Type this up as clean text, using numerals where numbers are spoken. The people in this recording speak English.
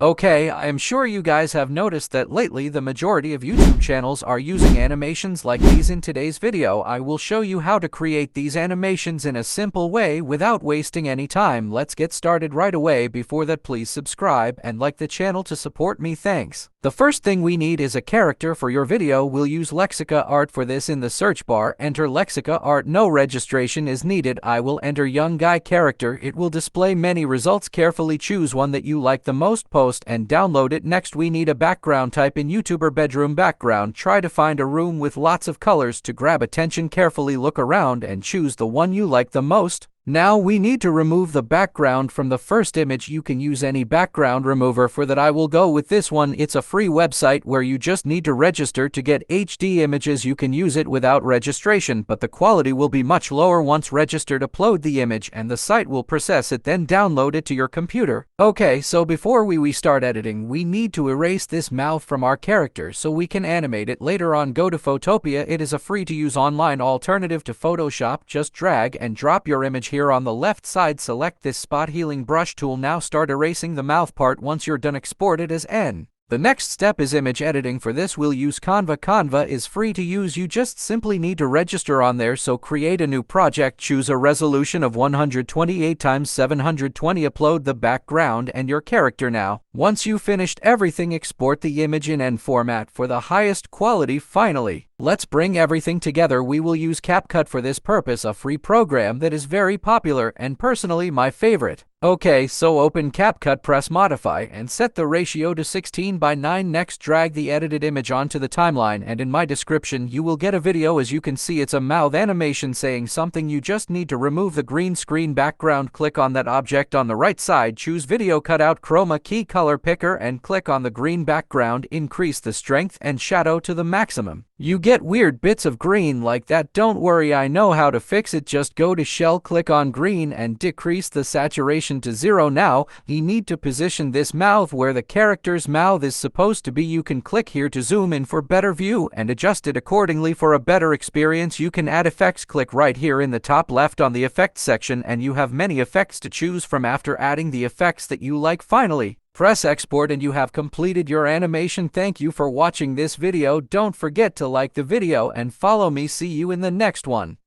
Okay, I am sure you guys have noticed that lately the majority of YouTube channels are using animations like these. In today's video, I will show you how to create these animations in a simple way without wasting any time. Let's get started right away. Before that, please subscribe and like the channel to support me. Thanks. The first thing we need is a character for your video. We'll use Lexica Art for this. In the search bar, enter Lexica Art. No registration is needed. I will enter young guy character. It will display many results. Carefully choose one that you like the most, post and download it. Next, we need a background. Type in YouTuber bedroom background. Try to find a room with lots of colors to grab attention. Carefully look around and choose the one you like the most. Now we need to remove the background from the first image. You can use any background remover. For that, I will go with this one. It's a free website where you just need to register to get HD images. You can use it without registration, but the quality will be much lower. Once registered, upload the image and the site will process it, then download it to your computer. Okay, so before we start editing, we need to erase this mouth from our character so we can animate it later on. Go to Photopea. It is a free to use online alternative to Photoshop. Just drag and drop your image here. On the left side, select this spot healing brush tool. Now start erasing the mouth part. Once you're done, export it as N. The next step is image editing. For this, we'll use Canva. Canva is free to use. You just simply need to register on there. So create a new project, choose a resolution of 128 x 720, upload the background and your character. Now, once you've finished everything, export the image in N format for the highest quality. Finally, let's bring everything together. We will use CapCut for this purpose, a free program that is very popular and personally my favorite. Okay, so open CapCut, press modify, and set the ratio to 16:9. Next, drag the edited image onto the timeline, and in my description you will get a video. As you can see, it's a mouth animation saying something. You just need to remove the green screen background. Click on that object on the right side, choose video cutout, chroma key, color picker, and click on the green background. Increase the strength and shadow to the maximum. You get weird bits of green like that. Don't worry, I know how to fix it. Just go to shell, click on green, and decrease the saturation to 0. Now, you need to position this mouth where the character's mouth is supposed to be. You can click here to zoom in for better view and adjust it accordingly for a better experience. You can add effects. Click right here in the top left on the effects section, and you have many effects to choose from. After adding the effects that you like, finally, press export and you have completed your animation. Thank you for watching this video. Don't forget to like the video and follow me. See you in the next one.